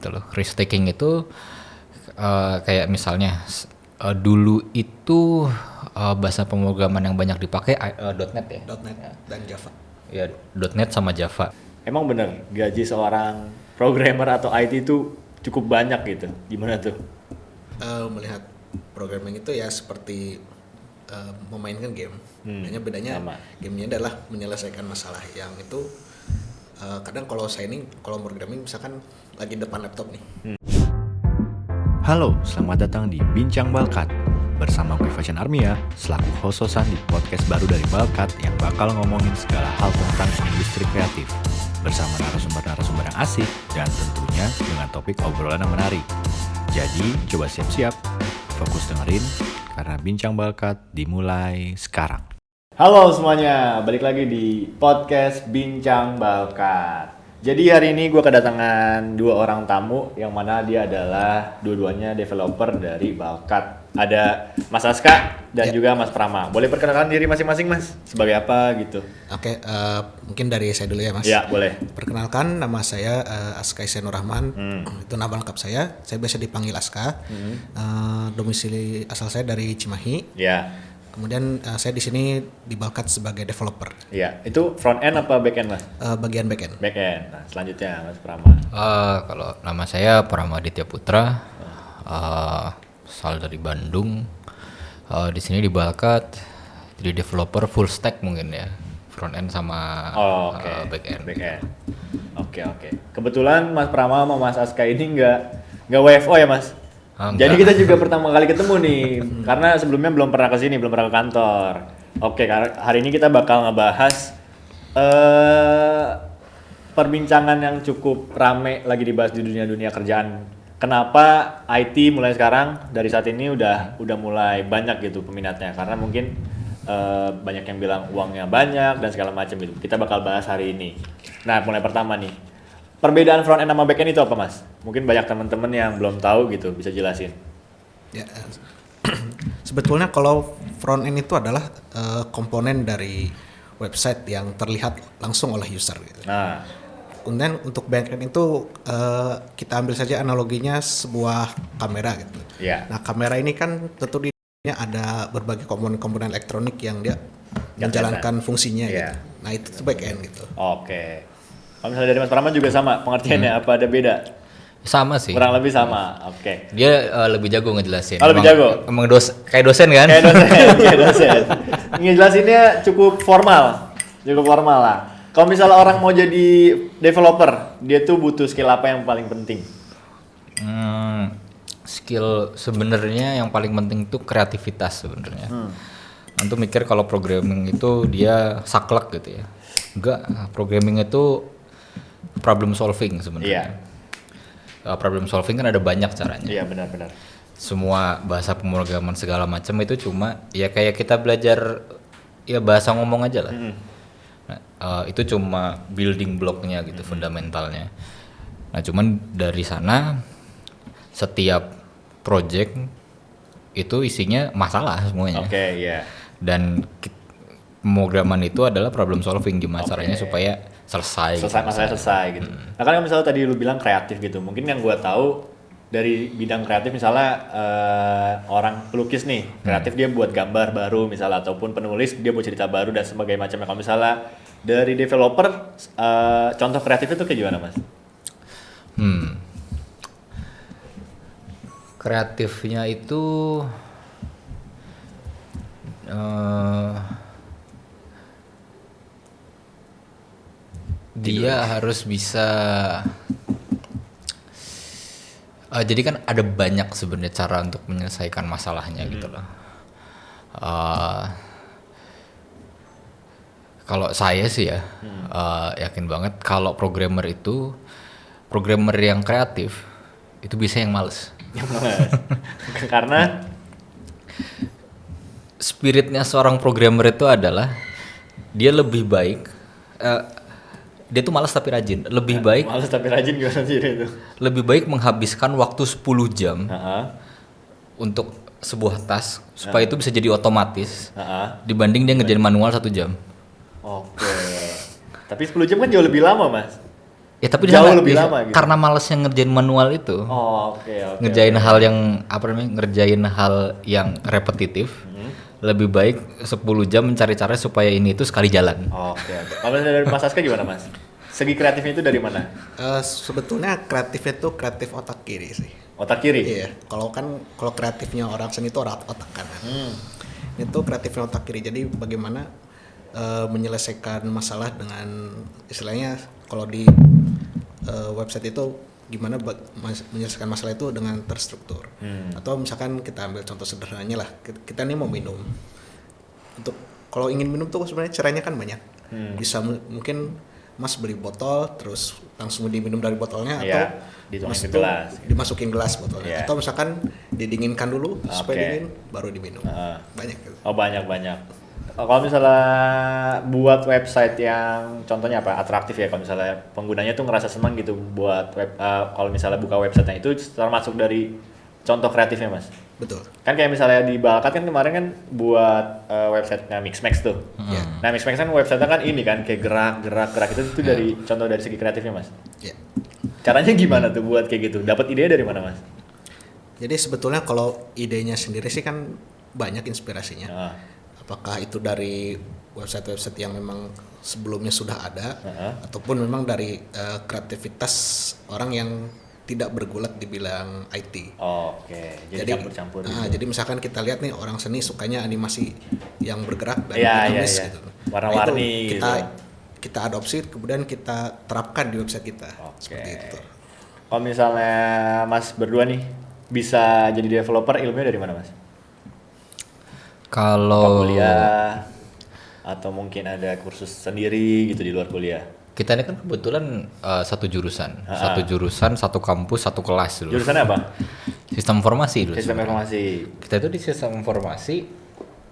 gitu loh. Risk taking itu kayak misalnya dulu itu bahasa pemrograman yang banyak dipakai .NET ya. .NET dan Java. Ya, .NET sama Java. Emang bener gaji seorang programmer atau IT itu cukup banyak gitu? Gimana tuh? Melihat programming itu ya seperti memainkan game. Hanya bedanya sama. gamenya adalah menyelesaikan masalah yang itu kadang kalau programming misalkan lagi depan laptop nih. Halo, selamat datang di Bincang Balkat. Bersama gue Fashion Armia, selaku host-hostan di podcast baru dari Balkat yang bakal ngomongin segala hal tentang industri kreatif. Bersama narasumber-narasumber yang asik dan tentunya dengan topik obrolan yang menarik. Jadi, coba siap-siap, fokus dengerin, karena Bincang Balkat dimulai sekarang. Halo semuanya, balik lagi di podcast Bincang Balkat. Jadi hari ini gue kedatangan dua orang tamu yang mana dia adalah dua-duanya developer dari Balkat. Ada Mas Aska dan juga Mas Prama. Boleh perkenalkan diri masing-masing Mas? Sebagai apa gitu? Oke, mungkin dari saya dulu ya Mas. Ya, boleh. Perkenalkan, nama saya Aska Isenur Rahman. Itu nama lengkap saya. Saya biasa dipanggil Aska. Domisili asal saya dari Cimahi. Ya. Kemudian saya di sini di Balkat sebagai developer. Ya, itu front end apa back end Mas? Bagian back-end. Back end. Nah, selanjutnya Mas Prama. Kalau nama saya Pramaditya Putra, asal dari Bandung. Di sini di Balkat jadi developer full stack mungkin ya, front end sama back end. Back end. Oke. Kebetulan Mas Prama sama Mas Aska ini nggak WFO ya Mas? Jadi kita juga pertama kali ketemu nih, karena sebelumnya belum pernah kesini, belum pernah ke kantor. Oke, hari ini kita bakal ngebahas perbincangan yang cukup rame lagi dibahas di dunia kerjaan. Kenapa IT mulai sekarang dari saat ini udah mulai banyak gitu peminatnya? Karena mungkin banyak yang bilang uangnya banyak dan segala macam gitu. Kita bakal bahas hari ini. Nah, mulai pertama nih. Perbedaan front end sama back end itu apa Mas? Mungkin banyak teman-teman yang belum tahu gitu, bisa jelasin. Ya, sebetulnya kalau front end itu adalah komponen dari website yang terlihat langsung oleh user gitu. Nah, Kemudian untuk back end itu kita ambil saja analoginya sebuah kamera gitu. Iya. Nah, kamera ini kan tentu di dalamnya ada berbagai komponen-komponen elektronik yang dia menjalankan fungsinya gitu. Nah, itu tuh back end gitu. Oke. Kalau misalnya dari Mas Prama juga sama pengertiannya, apa ada beda? Sama sih. Kurang lebih sama. Oke. Dia lebih jago ngejelasin. Lebih jago. Emang kayak dosen kan? Kayak dosen. Ngejelasinnya cukup formal lah. Kalau misalnya orang mau jadi developer, dia tuh butuh skill apa yang paling penting? Skill sebenarnya yang paling penting itu kreativitas sebenarnya. Untuk mikir kalau programming itu dia saklek gitu ya. Enggak, programming itu problem solving sebenarnya. Problem solving kan ada banyak caranya. Iya, benar. Semua bahasa pemrograman segala macam itu cuma ya kayak kita belajar ya bahasa ngomong aja lah. Nah, itu cuma building blocknya gitu, fundamentalnya. Nah, cuman dari sana setiap project itu isinya masalah semuanya. Oke, iya. Dan pemrograman itu adalah problem solving, gimana caranya supaya Masalahnya selesai gitu. Nah, kan misalnya tadi lu bilang kreatif gitu. Mungkin yang gua tahu dari bidang kreatif misalnya orang pelukis nih, kreatif dia buat gambar baru misalnya, ataupun penulis dia buat cerita baru dan sebagainya macamnya. Kalau misalnya dari developer contoh kreatif itu kayak gimana Mas? Kreatifnya itu dia harus bisa jadi kan ada banyak sebenarnya cara untuk menyelesaikan masalahnya gitu loh. Kalau saya sih ya yakin banget kalau programmer yang kreatif itu bisa yang males. Karena spiritnya seorang programmer itu adalah dia lebih baik dia tuh malas tapi rajin. malas tapi rajin gimana sih itu? Lebih baik menghabiskan waktu 10 jam untuk sebuah task supaya itu bisa jadi otomatis dibanding dia ngerjain manual 1 jam. Oke. Tapi 10 jam kan jauh lebih lama Mas. Ya tapi Jauh dia lebih lama gitu. karena malesnya ngerjain manual itu. Oh, oke. Ngerjain hal yang ngerjain hal yang repetitif. Lebih baik 10 jam mencari cara supaya ini itu sekali jalan. Oke. Kalau dari Mas Aska gimana, Mas? Segi kreatifnya itu dari mana? Sebetulnya kreatifnya itu kreatif otak kiri sih. Otak kiri? Iya, kalau kreatifnya orang seni itu otak kanan. Itu kreatifnya otak kiri. Jadi bagaimana menyelesaikan masalah dengan istilahnya kalau di website itu gimana menyelesaikan masalah itu dengan terstruktur. Atau misalkan kita ambil contoh sederhananya lah, kita nih mau minum. Untuk kalau ingin minum tuh sebenarnya caranya kan banyak. Bisa mungkin Mas beli botol terus langsung diminum dari botolnya, Iya, atau Mas dituangin tuh gelas. dimasukin gelas botolnya, Iya. atau misalkan didinginkan dulu supaya Oke. dingin baru diminum. Banyak gitu. Oh, banyak. Kalau misalnya buat website yang contohnya apa atraktif ya, kalau misalnya penggunanya tuh ngerasa senang gitu buat kalau misalnya buka website itu termasuk dari contoh kreatifnya, Mas. Betul. Kan kayak misalnya di Balkat kan kemarin kan buat websitenya Mixmax tuh. Iya. Nah, Mixmax kan websitenya kan ini kan kayak gerak itu dari contoh dari segi kreatifnya, Mas. Ya. Caranya gimana tuh buat kayak gitu? Dapat ide dari mana, Mas? Jadi sebetulnya kalau idenya sendiri sih kan banyak inspirasinya. Ah. Apakah itu dari website-website yang memang sebelumnya sudah ada, ataupun memang dari kreativitas orang yang tidak bergulat dibilang IT. Oke, jadi campur-campur. Jadi misalkan kita lihat nih orang seni sukanya animasi yang bergerak dan Iya, dinamis iya. gitu. Warna-warni Nah, itu gitu. kita adopsi kemudian kita terapkan di website kita. Oke. Seperti itu. Kalau misalnya Mas berdua nih bisa jadi developer, ilmunya dari mana, Mas? Apa Kalau kuliah atau mungkin ada kursus sendiri gitu di luar kuliah? kita ini kan kebetulan satu jurusan, satu kampus, satu kelas dulu. Jurusannya apa? Sistem informasi dulu. Sistem informasi. Kita itu di sistem informasi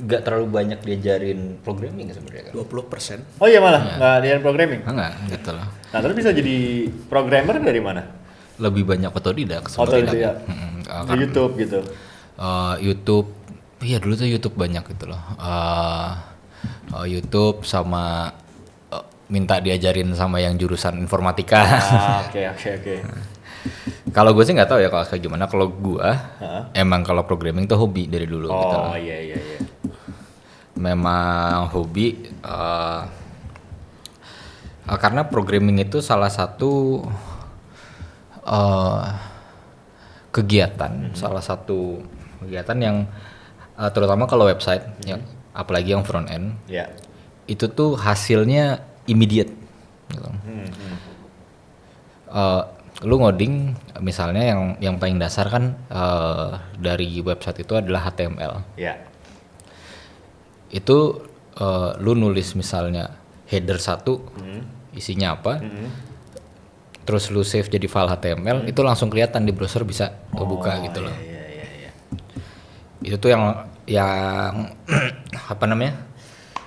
nggak terlalu banyak diajarin programming sebenarnya kan. 20%. Oh iya malah nggak diajarin programming. Enggak, gitu loh. Nah terus bisa jadi programmer dari mana? Lebih banyak otodidak Otodidak. Di Karena, YouTube gitu. YouTube, iya dulu tuh YouTube banyak gitu loh. YouTube sama minta diajarin sama yang jurusan informatika. Oke. Kalau gue sih nggak tahu ya kalau kayak gimana. Kalau gue emang kalau programming tuh hobi dari dulu. Gitu loh. Oh iya. Memang hobi karena programming itu salah satu kegiatan, salah satu kegiatan yang terutama kalau website, yang apalagi yang front end, Ya. itu tuh hasilnya immediate. Gitu. Lu ngoding misalnya yang paling dasar kan dari website itu adalah HTML. Ya. Itu lu nulis misalnya header 1 isinya apa, terus lu save jadi file HTML, itu langsung kelihatan di browser bisa kebuka gitu loh. Iya. Itu tuh yang apa namanya,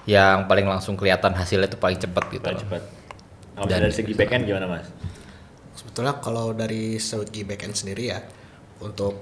yang paling langsung kelihatan hasilnya tuh paling cepat gitu loh. Cepat. Kalau misalnya dari segi backend gimana, Mas? Sebetulnya kalau dari segi backend sendiri ya, untuk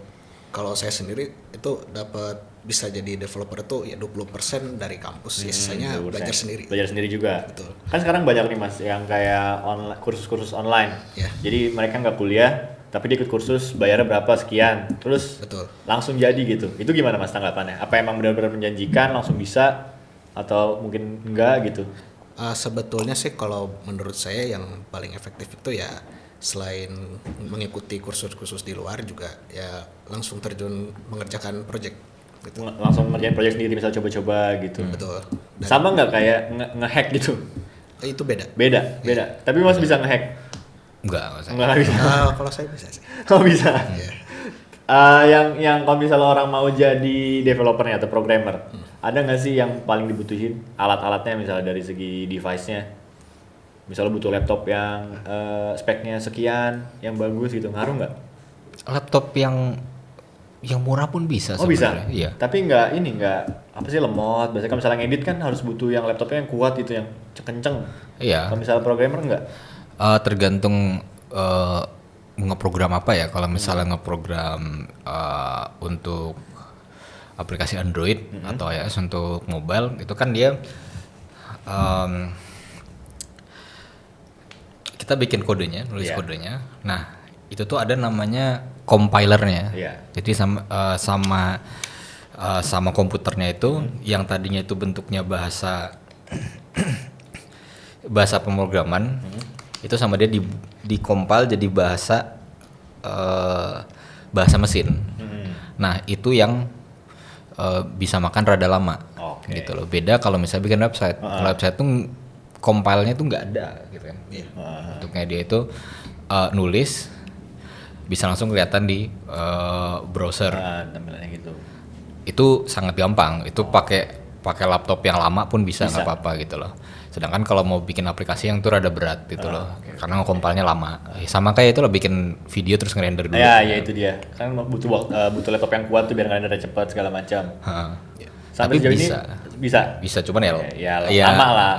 kalau saya sendiri itu dapat bisa jadi developer itu ya 20% dari kampus, sisanya 20%. belajar sendiri. Belajar sendiri juga. Betul. Kan sekarang banyak nih Mas yang kayak kursus-kursus online. Ya. Jadi mereka nggak kuliah, tapi dia ikut kursus bayarnya berapa sekian, terus Betul. langsung jadi gitu. Itu gimana Mas tanggapannya? Apa emang benar-benar menjanjikan langsung bisa atau mungkin enggak gitu? Sebetulnya sih kalau menurut saya yang paling efektif itu ya selain mengikuti kursus-kursus di luar juga ya langsung terjun mengerjakan project gitu. Langsung ngerjain project sendiri misalnya coba-coba gitu. Betul. Dan Sama nggak kayak nge-hack gitu? itu beda. Beda. Tapi Mas bisa nge-hack? Enggak usah. Nggak bisa. Kalau saya bisa sih. Oh bisa. Iya. Yang kalau misalnya orang mau jadi developernya atau programmer, ada nggak sih yang paling dibutuhin alat-alatnya misalnya dari segi device-nya? Misalnya butuh laptop yang speknya sekian, yang bagus gitu, ngaruh nggak? Laptop yang murah pun bisa Oh bisa. sebenarnya. Iya. Tapi nggak apa sih lemot. Biasanya kalau misalnya ngedit kan harus butuh yang laptopnya yang kuat gitu, yang kenceng. Iya. Kalau misalnya programmer nggak? Tergantung ngeprogram apa ya. Kalau misalnya ngeprogram untuk aplikasi Android atau iOS untuk mobile, itu kan dia kita bikin kodenya, nulis Iya. kodenya. Nah, itu tuh ada namanya compilernya. Iya. Jadi sama komputernya itu yang tadinya itu bentuknya bahasa bahasa pemrograman, itu sama dia di compile jadi bahasa mesin. Nah, itu yang bisa makan rada lama. Oke. Gitu loh. Beda kalau misalnya bikin website. Kalau website tuh compile-nya tuh nggak ada gitu kan. Bentuknya dia itu nulis bisa langsung kelihatan di browser. Tampilannya gitu. Itu sangat gampang. Itu pakai laptop yang lama pun bisa nggak apa-apa gitu loh. Sedangkan kalau mau bikin aplikasi yang tuh rada berat gitu loh, karena compile-nya lama. Sama kayak itu lo bikin video terus ngerender dulu. Ya itu dia. Kan butuh laptop yang kuat tuh biar ngerendernya cepat segala macam. Sampai Tapi sejauh bisa. ini bisa. Bisa, cuman Ya, ya lama lah.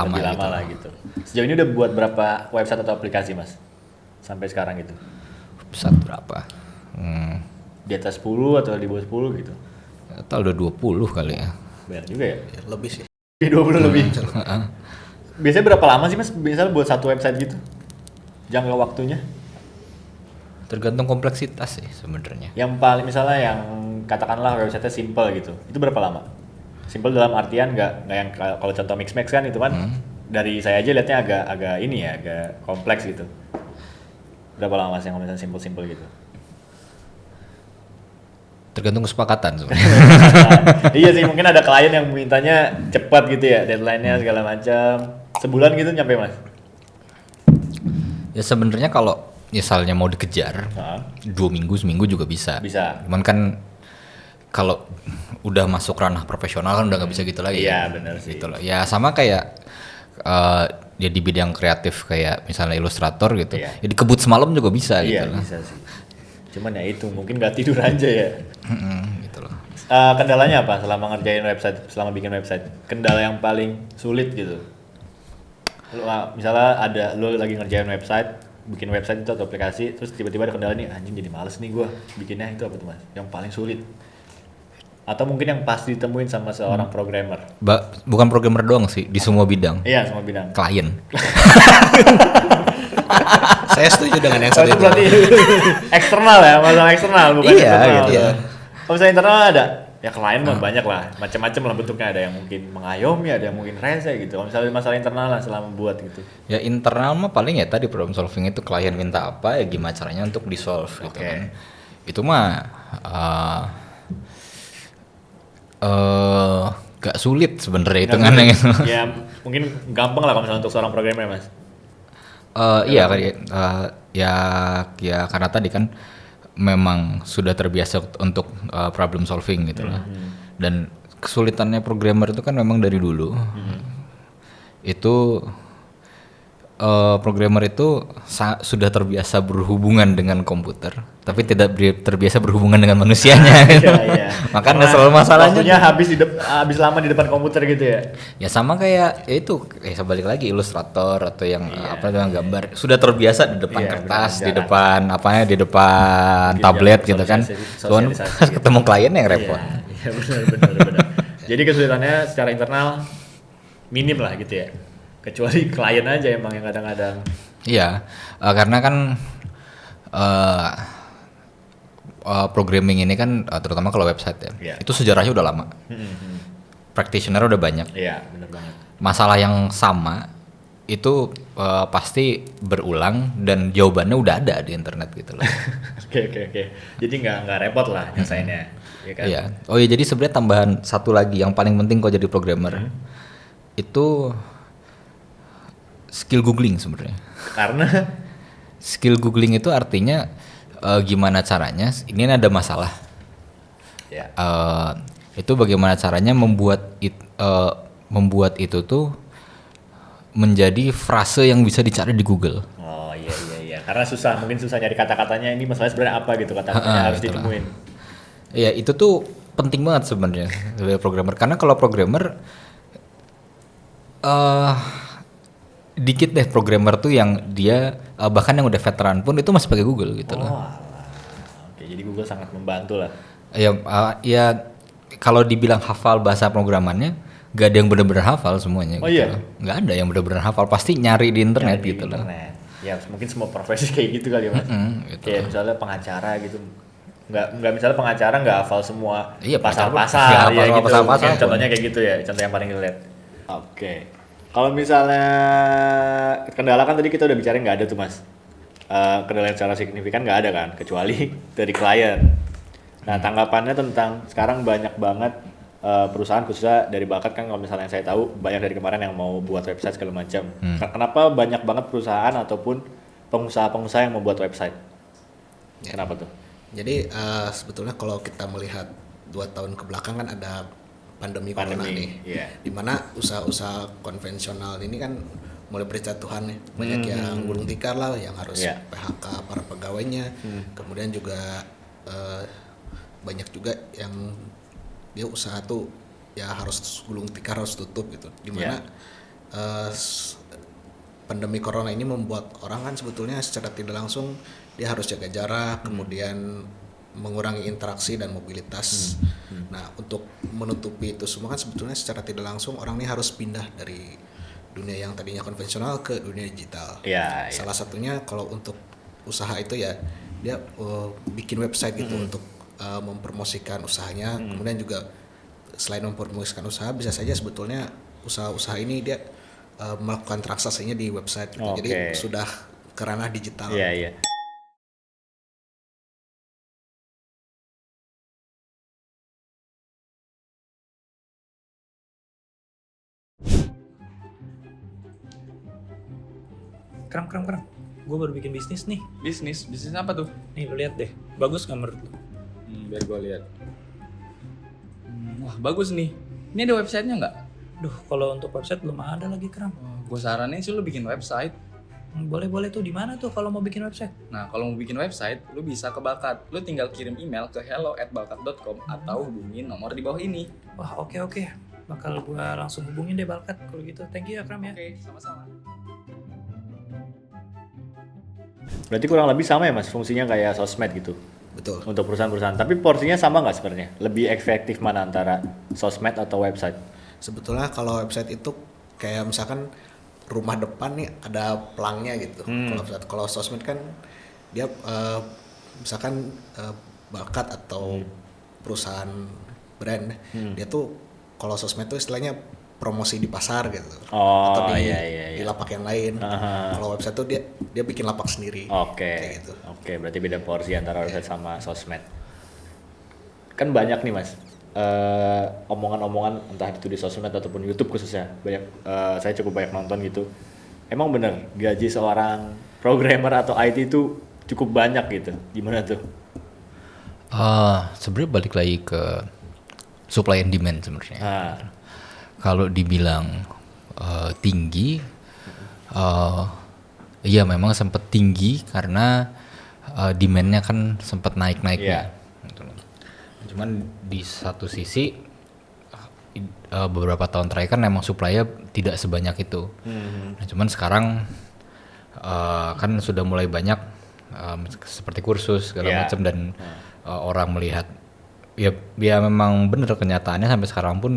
lama Lebih lama gitu. lah gitu. Sejauh ini udah buat berapa website atau aplikasi, Mas? Sampai sekarang gitu. Website berapa? Di atas 10 atau di bawah 10 gitu. Atau udah 20 kali ya. Banyak juga ya. Ya, lebih sih. 20 lebih. Biasanya berapa lama sih, Mas? Misalnya buat satu website gitu? Jangka waktunya? Tergantung kompleksitas sih sebenarnya. Yang paling misalnya yang katakanlah website-nya simple gitu. Itu berapa lama? Simple dalam artian nggak yang kalau contoh Mixmax kan itu kan dari saya aja liatnya agak ini ya, agak kompleks gitu. Berapa lama Mas yang misalnya simple gitu? Tergantung kesepakatan sebenarnya. Iya sih, mungkin ada klien yang mintanya cepat gitu ya, deadline-nya segala macam. Sebulan gitu nyampe, Mas? Ya sebenarnya kalau misalnya mau dikejar, Nah, 2 minggu, seminggu juga bisa. Bisa. Cuman kan kalau udah masuk ranah profesional kan udah nggak bisa gitu lagi. Iya, kan? benar sih. Gitu loh. Ya sama kayak ya di bidang kreatif kayak misalnya ilustrator gitu. Iya. Ya dikebut semalam juga bisa iya gitu loh. bisa sih. Cuman ya itu, mungkin nggak tidur aja ya. Gitu loh. Kendalanya apa selama ngerjain website, selama bikin website? Kendala yang paling sulit gitu? Misalnya lu lagi ngerjain website, bikin website itu atau aplikasi, terus tiba-tiba ada kendala nih, anjing jadi males nih gua bikinnya, itu apa tuh Mas? Yang paling sulit? Atau mungkin yang pasti ditemuin sama seorang programmer? Bukan programmer doang sih, di semua bidang. Iya, semua bidang. Klien. Saya setuju dengan yang Oh, satu itu itu. berarti eksternal ya, masalah eksternal bukan Iya, internal. gitu. Iya. Kalau misalnya internal ada, ya klien mah banyak lah, macam-macam lah bentuknya, ada yang mungkin mengayomi, ada yang mungkin rese gitu. Kalau misalnya masalah internal lah selama buat gitu. Ya internal mah paling ya tadi problem solving itu klien minta apa ya gimana caranya untuk di solve gitu Oke. kan. Itu mah gak sulit sebenarnya hitungannya gitu. Ya mungkin gampang lah kalau misalnya untuk seorang programmer Mas. Iya ya karena tadi kan memang sudah terbiasa untuk problem solving gitu lah. Dan kesulitannya programmer itu kan memang dari dulu. Itu programmer itu sudah terbiasa berhubungan dengan komputer, tapi tidak terbiasa berhubungan dengan manusianya. Iya. Makanya Wah, selalu masalahnya. waktunya habis lama di depan komputer gitu ya. Ya sama kayak ya itu sebalik lagi ilustrator atau yang apa dengan gambar sudah terbiasa di depan Iya, kertas, benar, di depan apanya di depan Bikin tablet jalan gitu kan. sosialisasi Cuman gitu. ketemu klien yang repot. Iya benar. Jadi kesulitannya secara internal minim lah gitu ya. Kecuali klien aja emang yang kadang-kadang. Iya, karena kan programming ini kan terutama kalau website ya, Iya. itu sejarahnya udah lama, practitioner udah banyak. Iya, benar banget. Masalah yang sama itu pasti berulang dan jawabannya udah ada di internet gitu loh. Oke. Jadi nggak repot lah nyesainnya. Ya kan? Iya. Oh iya, jadi sebenarnya tambahan satu lagi yang paling penting kalau jadi programmer itu skill googling sebenarnya. Karena Skill googling itu artinya gimana caranya ini ada masalah. ya. Itu bagaimana caranya membuat itu tuh menjadi frase yang bisa dicari di Google. Oh iya. Karena mungkin susah nyari kata-katanya, ini masalahnya sebenarnya apa gitu, kata-katanya harus itulah. ditemuin. Iya, itu tuh penting banget sebenarnya sebagai programmer, karena kalau programmer dikit deh programmer tuh yang dia bahkan yang udah veteran pun itu masih pakai Google gitu loh. Alah. Oke, jadi Google sangat membantu lah. Ya kalau dibilang hafal bahasa programannya, gak ada yang benar-benar hafal semuanya. Oh gitu iya? loh. Nggak ada yang benar-benar hafal, pasti nyari di internet Di gitu loh. internet. Ya mungkin semua profesi kayak gitu kali ya Mas. Gitu Kayak misalnya pengacara gitu. Nggak misalnya pengacara nggak hafal semua Iya, pengacara nggak pasal-pasal hafal ya semua gitu. pasal-pasal Mungkin pun. contohnya kayak gitu ya, contoh yang paling relate. Oke. Kalau misalnya kendala kan tadi kita udah bicarain nggak ada tuh Mas. Kendala yang secara signifikan nggak ada kan, kecuali dari klien. Nah tanggapannya tentang sekarang banyak banget perusahaan khususnya dari Balkat kan, kalau misalnya yang saya tahu banyak dari kemarin yang mau buat website segala macam. Kenapa banyak banget perusahaan ataupun pengusaha-pengusaha yang mau buat website? Kenapa tuh? Jadi sebetulnya kalau kita melihat 2 tahun ke belakang kan ada pandemi corona nih, iya. dimana usaha-usaha konvensional ini kan mulai berjatuhan nih, banyak yang gulung tikar lah, yang harus Iya. PHK para pegawainya, kemudian juga banyak juga yang dia usaha tuh ya harus gulung tikar, harus tutup gitu, dimana pandemi corona ini membuat orang kan sebetulnya secara tidak langsung dia harus jaga jarak, kemudian mengurangi interaksi dan mobilitas. Nah, untuk menutupi itu semua kan sebetulnya secara tidak langsung orang ini harus pindah dari dunia yang tadinya konvensional ke dunia digital. Iya, Salah satunya kalau untuk usaha itu ya dia bikin website gitu untuk mempromosikan usahanya. Kemudian juga selain mempromosikan usaha, bisa saja sebetulnya usaha-usaha ini dia melakukan transaksinya di website gitu. Jadi sudah ke ranah digital. Iya, iya. Kram. Gue baru bikin bisnis nih. Bisnis apa tuh? Nih lu lihat deh. Bagus nggak menurut lu? Biar gue lihat. Wah bagus nih. Ini ada websitenya nggak? Duh, kalau untuk website belum ada lagi Kram. Gue saranin sih lu bikin website. Boleh tuh di mana tuh kalau mau bikin website? Nah kalau mau bikin website, lu bisa ke Balkat. Lu tinggal kirim email ke hello@balkat.com atau hubungin nomor di bawah ini. Wah oke. Bakal gue langsung hubungin deh Balkat kalau gitu. Thank you ya Kram ya. Oke, sama-sama. Berarti kurang lebih sama ya Mas, fungsinya kayak sosmed gitu Betul. untuk perusahaan-perusahaan. Tapi porsinya sama nggak sebenarnya? Lebih efektif mana antara sosmed atau website? Sebetulnya kalau website itu kayak misalkan rumah depan nih ada pelangnya gitu. Kalau sosmed kan dia misalkan Balkat atau perusahaan brand, dia tuh kalau sosmed tuh istilahnya promosi di pasar gitu. Atau di lapak yang lain. Kalau website tuh dia bikin lapak sendiri. Kayak gitu. Oke, berarti beda porsi antara website sama sosmed. Kan banyak nih Mas, omongan-omongan entah itu di sosmed ataupun YouTube khususnya. Saya cukup banyak nonton gitu. Emang bener gaji seorang programmer atau IT itu cukup banyak gitu? Gimana tuh? Sebenarnya balik lagi ke supply and demand sebenarnya. Kalau dibilang tinggi, iya memang sempat tinggi karena demand-nya kan sempat naik-naiknya. Gitu loh. Cuman di satu sisi beberapa tahun terakhir kan memang supply-nya tidak sebanyak itu. Nah, cuman sekarang kan sudah mulai banyak seperti kursus segala macam dan orang melihat ya memang benar kenyataannya sampai sekarang pun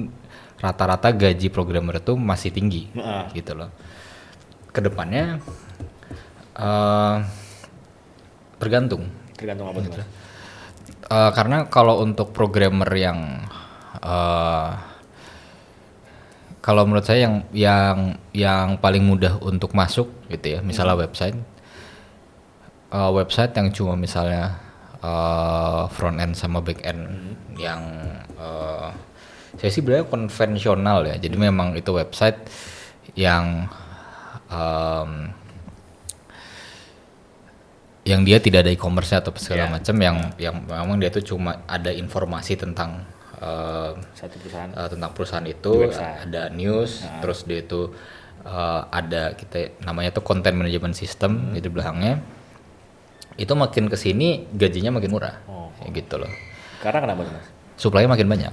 rata-rata gaji programmer itu masih tinggi gitu loh. Kedepannya tergantung Tergantung apa tuh Mas? karena kalau untuk programmer yang kalau menurut saya yang paling mudah untuk masuk gitu ya, misalnya website yang cuma misalnya front end sama back end yang saya sih berarti konvensional ya. Jadi memang itu website yang dia tidak ada e-commerce atau segala macam, yang memang dia tuh cuma ada informasi tentang Satu perusahaan. tentang perusahaan itu, website. ada news, terus dia itu ada kita namanya tuh content management system di belakangnya. Itu makin kesini gajinya makin murah, gitu loh. Karena kenapa tuh Mas? Supply-nya makin banyak.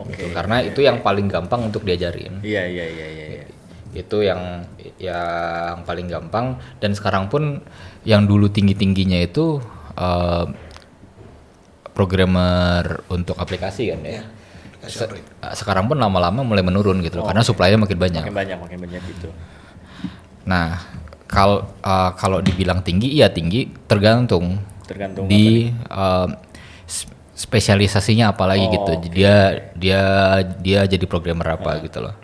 Oke. Karena itu yang paling gampang untuk diajarin. Iya. Itu yang paling gampang, dan sekarang pun yang dulu tinggi-tingginya itu programmer untuk aplikasi kan ya. sekarang pun lama-lama mulai menurun gitu loh, karena supply-nya makin banyak. Makin banyak gitu. Nah, kalau dibilang tinggi, iya tinggi, tergantung di spesialisasinya apalagi gitu. Dia jadi programmer apa gitu loh.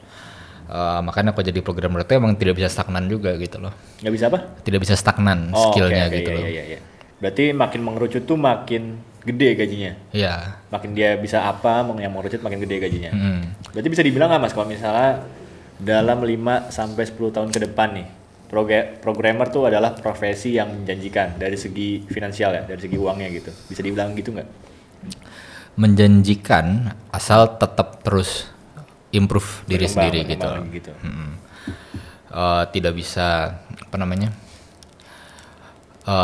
Makanya kalau jadi programmer itu emang tidak bisa stagnan juga gitu loh. Nggak bisa apa? Tidak bisa stagnan skillnya gitu loh. Iya. Berarti makin mengerucut tuh makin gede gajinya. Iya. Makin dia bisa apa, yang mengerucut makin gede gajinya. Berarti bisa dibilang nggak Mas kalau misalnya dalam 5 sampai 10 tahun ke depan nih, programmer tuh adalah profesi yang menjanjikan dari segi finansial ya, dari segi uangnya gitu. Bisa dibilang gitu nggak? Menjanjikan asal tetap terus improve diri sendiri gitu. Tidak bisa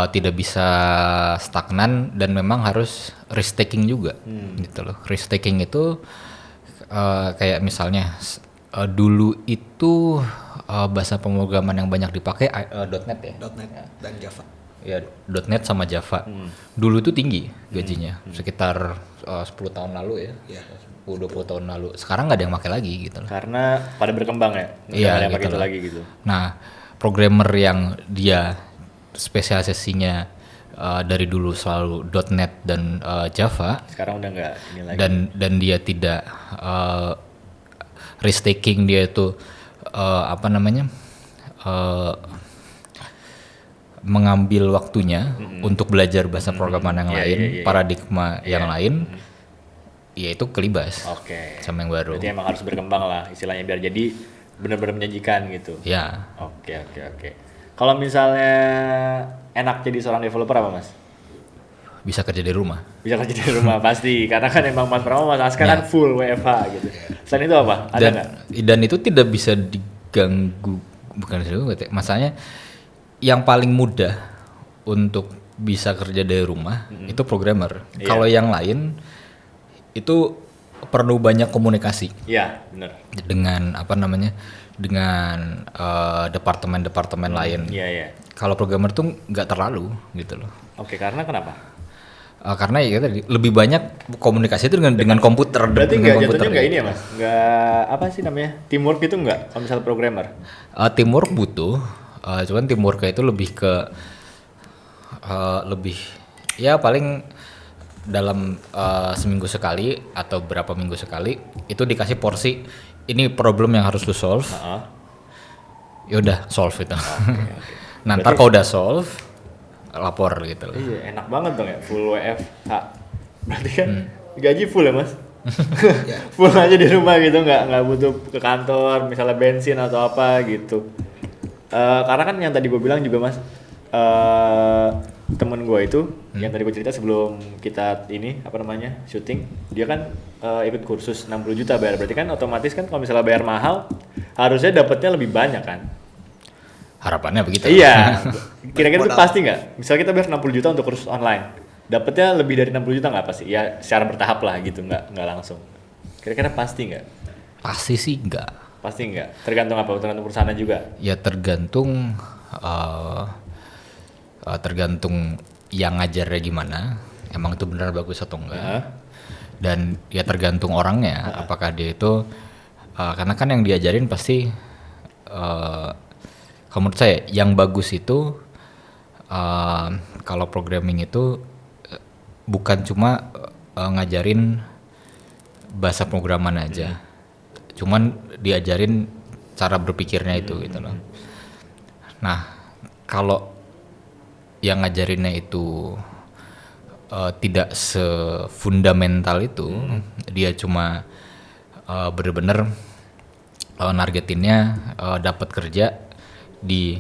tidak bisa stagnan dan memang harus risk taking juga gitu loh. Risk taking itu kayak misalnya dulu itu bahasa pemrograman yang banyak dipakai .NET ya. .NET dan Java. Ya, .NET sama Java. Dulu itu tinggi gajinya, sekitar 10 tahun lalu ya. 10-20 tahun lalu. Sekarang nggak ada yang pakai lagi gitu loh. Karena pada berkembang ya. Iya, yang pakai gitu itu loh. lagi gitu. Nah, programmer yang dia spesialisasinya dari dulu selalu .NET dan Java, Sekarang udah nggak ini lagi. dan dia tidak risk taking, dia itu mengambil waktunya untuk belajar bahasa programan yang lain, paradigma yang lain, ya itu kelibas sama yang baru. Berarti emang harus berkembang lah istilahnya biar jadi benar-benar menjanjikan gitu. Ya. Oke. Kalau misalnya enak jadi seorang developer apa Mas? Bisa kerja di rumah. Bisa kerja di rumah pasti, karena kan emang Mas Pramo, Mas Aska kan full WFH gitu. Selain itu apa? Ada nggak? Dan itu tidak bisa diganggu, bukan diganggu, masalahnya yang paling mudah untuk bisa kerja dari rumah itu programmer. Kalau yang lain itu perlu banyak komunikasi. Iya, benar. Dengan dengan departemen-departemen lain. Iya. Kalau programmer tuh nggak terlalu gitu loh. Oke, karena kenapa? Karena ya tadi lebih banyak komunikasi itu dengan komputer. Berarti dengan nggak komputer jatuhnya nggak gitu. ini ya Mas? Nggak apa sih namanya? Teamwork itu nggak? Kalau misal programmer? Teamwork butuh, cuman teamwork itu lebih ke ya paling dalam seminggu sekali atau berapa minggu sekali itu dikasih porsi, ini problem yang harus lu solve. Ya udah solve itu. Nah, ntar kalau udah solve lapor gitu loh. Iya, enak banget dong ya, full WFH. Berarti kan gaji full ya Mas? Full aja di rumah gitu, nggak butuh ke kantor, misalnya bensin atau apa gitu. Karena kan yang tadi gue bilang juga Mas, temen gue itu yang tadi gue cerita sebelum kita syuting, dia kan ikut kursus 60 juta bayar. Berarti kan otomatis kan kalau misalnya bayar mahal harusnya dapatnya lebih banyak kan. Harapannya begitu. Iya. Kira-kira itu pasti nggak? Misalnya kita bayar 60 juta untuk kursus online, dapatnya lebih dari 60 juta nggak pasti? Ya secara bertahap lah gitu, nggak langsung. Kira-kira pasti nggak? Pasti sih enggak. Pasti nggak. Tergantung apa? Tergantung perusahaan juga. Ya tergantung tergantung yang ngajarnya gimana. Emang itu benar bagus atau enggak? Dan ya tergantung orangnya. Apakah dia itu karena kan yang diajarin pasti kalau menurut saya yang bagus itu kalau programming itu bukan cuma ngajarin bahasa pemrograman aja, cuman diajarin cara berpikirnya itu gitu loh. Nah, kalau yang ngajarinnya itu tidak sefundamental itu, dia cuma bener-bener nargetinnya dapat kerja di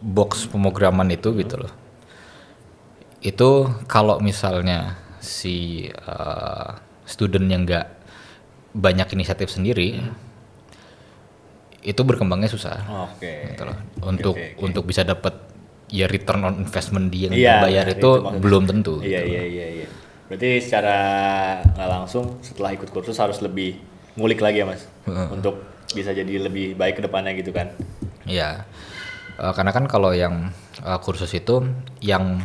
box pemrograman itu gitu loh. Itu kalau misalnya si student yang nggak banyak inisiatif sendiri, itu berkembangnya susah. Gitu loh. Untuk bisa dapat ya return on investment dia yang bayar itu belum tentu. Iya. Berarti secara nggak langsung setelah ikut kursus harus lebih ngulik lagi ya Mas, untuk bisa jadi lebih baik ke depannya gitu kan. Iya. Karena kan kalau yang kursus itu yang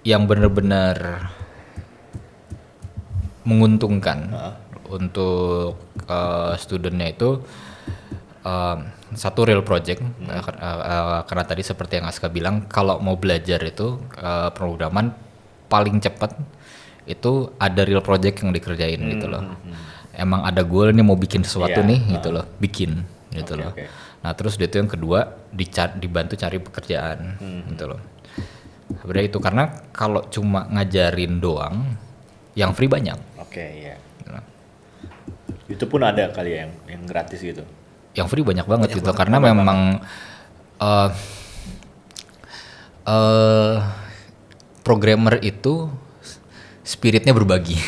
benar-benar menguntungkan untuk studentnya itu satu real project karena tadi seperti yang Aska bilang kalau mau belajar itu pemrograman paling cepat itu ada real project yang dikerjain gitu loh. Emang ada goal nih mau bikin sesuatu nih gitu loh, bikin gitu loh. Nah terus itu yang kedua dibantu cari pekerjaan gitu loh. Sebenarnya itu karena kalau cuma ngajarin doang, yang free banyak. Iya. Itu pun ada kali ya yang gratis gitu. Yang free banyak banget gitu karena memang programmer itu spiritnya berbagi.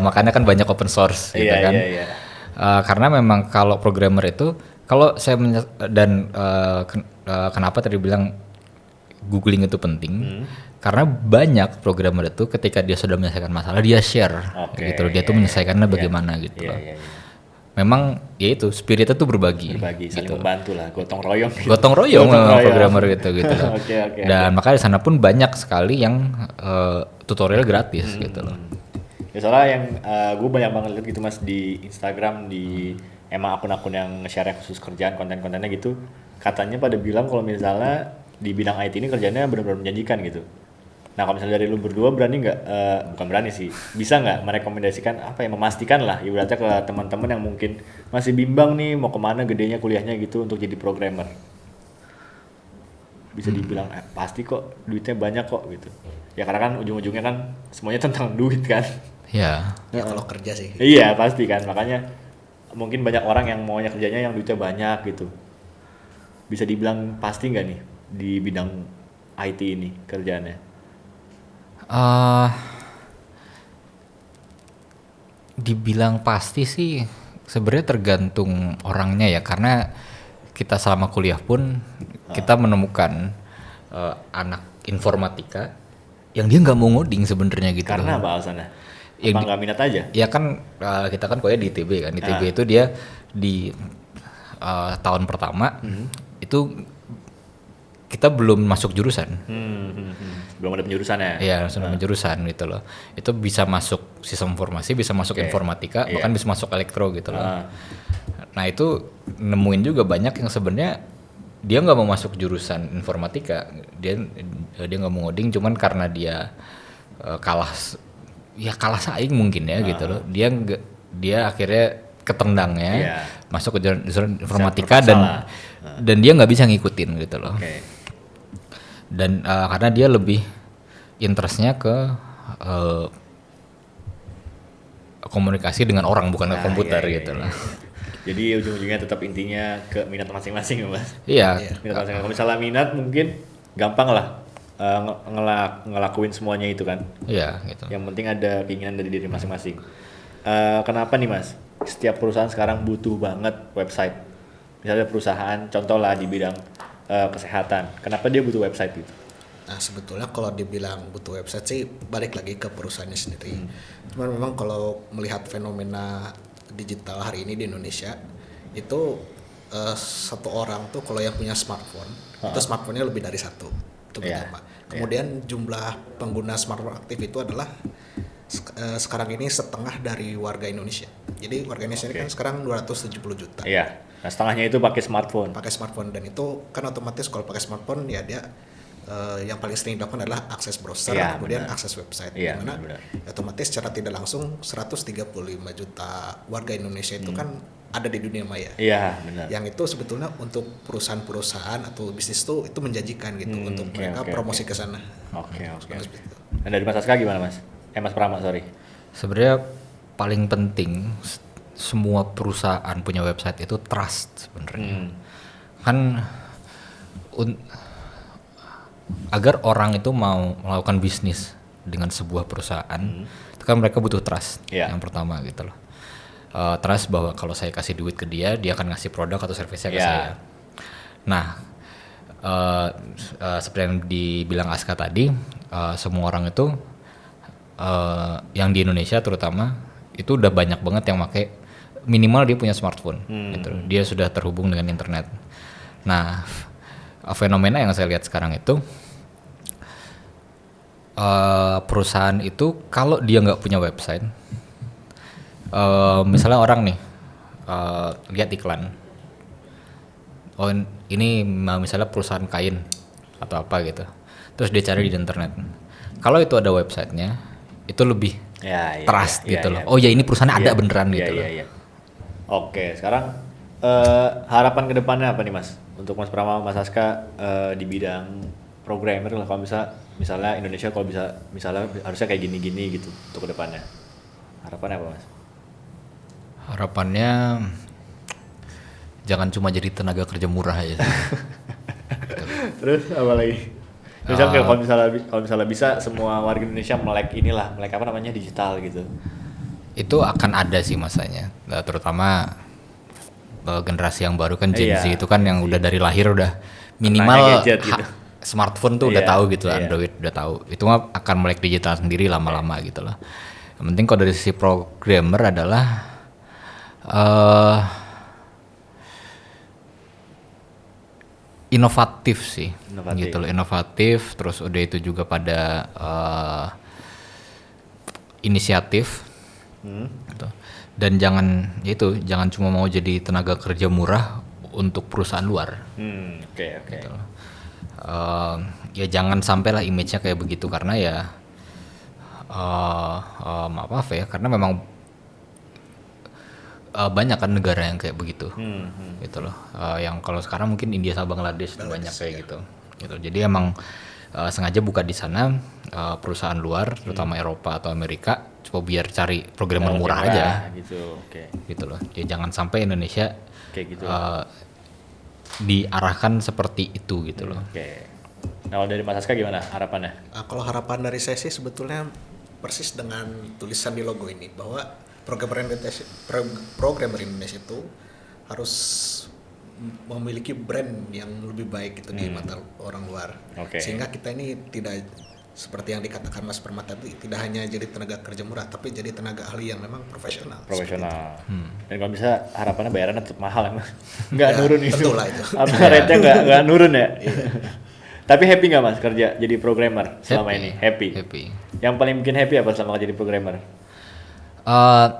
Makanya kan banyak open source gitu kan. Karena memang kalau programmer itu kalau saya kenapa tadi bilang googling itu penting karena banyak programmer itu ketika dia sudah menyelesaikan masalah dia share gitu dia tuh menyelesaikannya bagaimana gitu loh. Memang ya itu spiritnya tuh berbagi saling gitu. membantu lah, gotong royong Programmer gitu loh. Dan makanya di sana pun banyak sekali yang tutorial gratis gitu loh. Ya soalnya yang gue banyak banget lihat gitu mas di Instagram, di emang akun-akun yang nge-share khusus kerjaan konten-kontennya gitu, katanya pada bilang kalau misalnya di bidang IT ini kerjanya benar-benar menjanjikan gitu. Nah kalau misalnya dari lu berdua berani nggak, bukan berani sih, bisa nggak merekomendasikan apa ya, memastikan lah ibaratnya ke teman-teman yang mungkin masih bimbang nih mau kemana gedenya kuliahnya gitu untuk jadi programmer, bisa dibilang pasti kok duitnya banyak kok gitu ya, karena kan ujung-ujungnya kan semuanya tentang duit kan. Ya kalau kerja sih. Iya pasti kan, makanya mungkin banyak orang yang maunya kerjanya yang duitnya banyak gitu. Bisa dibilang pasti nggak nih di bidang IT ini kerjaannya? Dibilang pasti sih sebenarnya tergantung orangnya ya, karena kita selama kuliah pun kita menemukan anak informatika yang dia nggak mau ngoding sebenarnya gitu. Karena apa alasannya? Ya, apa nggak minat aja? Ya kan kita kan kuliah di ITB kan, ITB itu dia di tahun pertama itu kita belum masuk jurusan. Belum ada penjurusannya. Iya, langsung penjurusan gitu loh. Itu bisa masuk sistem informasi, bisa masuk informatika, bahkan bisa masuk elektro gitu loh. Nah itu nemuin juga banyak yang sebenarnya dia nggak mau masuk jurusan informatika, dia nggak mau ngoding, cuman karena dia kalah saing mungkin ya gitu loh. Dia akhirnya ketendangnya masuk ke jurusan informatika dan dia nggak bisa ngikutin gitu loh. Dan karena dia lebih interestnya ke komunikasi dengan orang, bukan ke komputer gitu loh. Jadi ujung-ujungnya tetap intinya ke minat masing-masing ya mas. Iya. Minat masing-masing. Kalau misalnya minat mungkin gampang lah ngelakuin semuanya itu kan. Iya gitu. Yang penting ada keinginan dari diri masing-masing. Kenapa nih mas? Setiap perusahaan sekarang butuh banget website. Misalnya perusahaan, contoh lah di bidang kesehatan. Kenapa dia butuh website gitu? Nah sebetulnya kalau dibilang butuh website sih balik lagi ke perusahaannya sendiri. Cuman memang kalau melihat fenomena digital hari ini di Indonesia itu satu orang tuh kalau yang punya smartphone itu smartphone-nya lebih dari satu itu pertama. Kemudian jumlah pengguna smartphone aktif itu adalah sekarang ini setengah dari warga Indonesia. Jadi warga Indonesia ini kan sekarang 270 juta. Iya. Nah setengahnya itu pakai smartphone. Dan itu kan otomatis kalau pakai smartphone ya dia yang paling sering dilakukan adalah akses browser, kemudian akses website, dimana otomatis secara tidak langsung 135 juta warga Indonesia itu kan ada di dunia maya. Iya benar. Yang itu sebetulnya untuk perusahaan-perusahaan atau bisnis itu menjanjikan gitu untuk mereka promosi ke sana. Oke. Dan dari Mas Aska gimana mas? Mas Prama sorry. Sebenarnya paling penting semua perusahaan punya website itu trust sebenarnya. Kan agar orang itu mau melakukan bisnis dengan sebuah perusahaan, itu kan mereka butuh trust yang pertama gitu loh. Trust bahwa kalau saya kasih duit ke dia akan ngasih produk atau servisnya ke saya. Nah, seperti yang dibilang Aska tadi, semua orang itu yang di Indonesia terutama itu udah banyak banget yang pakai, minimal dia punya smartphone gitu. Dia sudah terhubung dengan internet. Nah, fenomena yang saya lihat sekarang itu perusahaan itu kalau dia nggak punya website, misalnya orang nih lihat iklan, oh ini misalnya perusahaan kain atau apa gitu, terus dia cari di internet. Kalau itu ada websitenya, itu lebih trust gitu loh. Oh ya ini perusahaannya ada beneran gitu loh. Oke, sekarang harapan kedepannya apa nih Mas? Untuk Mas Prama, Mas Aska di bidang programmer lah, kalau misalnya Indonesia kalau bisa misalnya harusnya kayak gini-gini gitu untuk kedepannya. Harapannya apa Mas? Harapannya jangan cuma jadi tenaga kerja murah aja. Terus apa lagi? Misalnya kalau misalnya bisa semua warga Indonesia melek apa namanya digital gitu. Itu akan ada sih masanya, terutama generasi yang baru kan Gen Z itu kan yang udah dari lahir udah minimal gadget gitu. Smartphone tuh udah tahu gitu, Android udah tahu. Itu mah akan melek digital sendiri lama-lama gitu loh. Yang penting kalau dari sisi programmer adalah inovatif sih, gitu loh, inovatif. Terus udah itu juga pada inisiatif, gitu. Dan jangan cuma mau jadi tenaga kerja murah untuk perusahaan luar. Gitu loh. Ya jangan sampailah image-nya kayak begitu karena ya maaf ya, karena memang banyak kan negara yang kayak begitu, gitu loh. Yang kalau sekarang mungkin India sama Bangladesh banyak kayak gitu. Jadi emang sengaja buka di sana perusahaan luar, terutama Eropa atau Amerika, coba biar cari programmer murah aja, gitu loh. Jadi jangan sampai Indonesia kayak gitu diarahkan seperti itu gitu loh. Nah, kalau dari Mas Aska gimana harapannya? Kalau harapan dari saya sih sebetulnya persis dengan tulisan di logo ini, bahwa programmer Indonesia itu harus memiliki brand yang lebih baik gitu di mata orang luar. Sehingga kita ini tidak seperti yang dikatakan Mas Permat tadi, tidak hanya jadi tenaga kerja murah, tapi jadi tenaga ahli yang memang profesional. Dan kalau bisa harapannya bayarannya tetap mahal emang. Nggak nurun itu. Betul lah itu. Rate-nya nggak nurun ya. Tapi happy nggak Mas kerja jadi programmer selama ini? Happy. Yang paling bikin happy apa selama jadi programmer?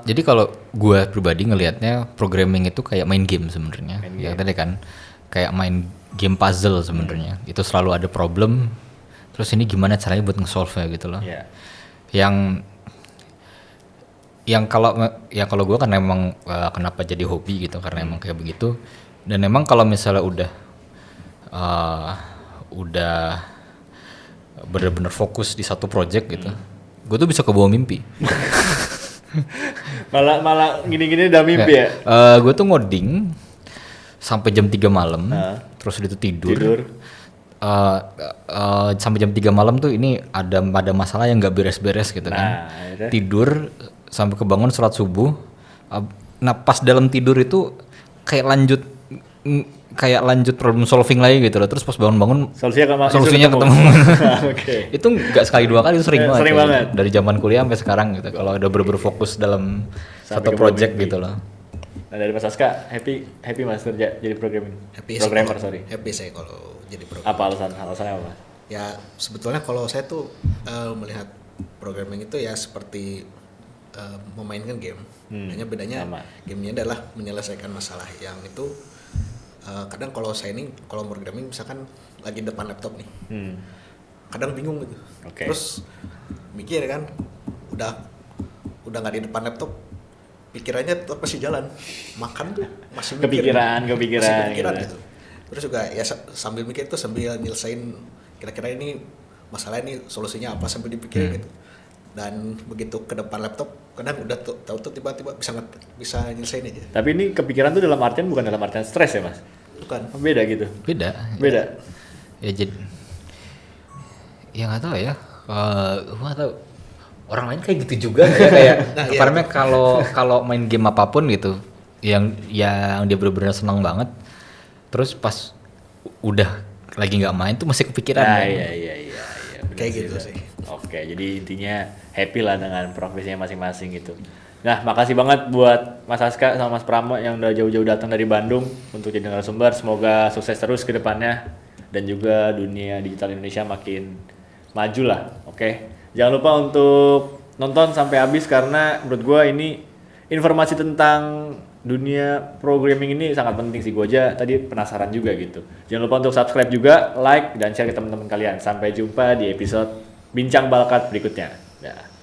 Jadi kalau gue pribadi ngelihatnya programming itu kayak main game sebenarnya. Ya tadi kan kayak main game puzzle sebenarnya. Itu selalu ada problem. Terus ini gimana caranya buat nge-solve-nya gitu loh. Yang kalau gue kan emang kenapa jadi hobi gitu, karena emang kayak begitu. Dan emang kalau misalnya udah bener-bener fokus di satu project gitu, gue tuh bisa kebawa mimpi. malah gini-gini udah mimpi ya? Gue tuh ngoding sampai jam 3 malam, terus itu tidur. Sampai jam 3 malam tuh ini ada masalah yang nggak beres-beres gitu kan. Tidur sampai kebangun sholat subuh. Nah pas dalam tidur itu kayak lanjut problem solving lagi gitu loh. Terus pas bangun-bangun solusinya ketemu. Itu nggak sekali dua kali, itu sering banget. Dari zaman kuliah sampai sekarang gitu. Kalau udah bener-bener fokus dalam satu project gitu loh. Nah dari Mas Aska, happy Mas kerja jadi programmer. Happy saya kalau jadi programmer. Apa alasannya apa? Ya sebetulnya kalau saya tuh melihat programming itu ya seperti memainkan game. Hanya bedanya gamenya adalah menyelesaikan masalah yang itu. Kadang kalau saya ini kalau programming misalkan lagi depan laptop nih, kadang bingung gitu. Terus mikir kan, udah nggak di depan laptop, pikirannya tetap masih jalan, makan tuh masih mikir, kepikiran gitu. Terus juga ya sambil mikir tuh sambil nyelesain kira-kira ini masalah ini solusinya apa sambil dipikirin gitu. Dan begitu ke depan laptop kadang udah tahu tuh tiba-tiba bisa nyelesain aja. Tapi ini kepikiran tuh dalam artian bukan dalam artian stres ya Mas? Bukan. Beda gitu. Beda. Ya jadi ya nggak tahu ya. Nggak tahu. Orang lain kayak gitu juga ya, kayak karena kalau main game apapun gitu yang dia benar-benar senang banget, terus pas udah lagi nggak main tuh masih kepikiran. Iya. Kayak gitu sih. Oke, jadi intinya happy lah dengan profesinya masing-masing gitu. Nah, makasih banget buat Mas Aska sama Mas Pramo yang udah jauh-jauh datang dari Bandung untuk jadi narasumber. Semoga sukses terus ke depannya dan juga dunia digital Indonesia makin maju lah. Oke. Jangan lupa untuk nonton sampai habis karena menurut gue ini informasi tentang dunia programming ini sangat penting sih. Gue aja tadi penasaran juga gitu. Jangan lupa untuk subscribe juga, like, dan share ke teman-teman kalian. Sampai jumpa di episode Bincang Balkat berikutnya. Dah.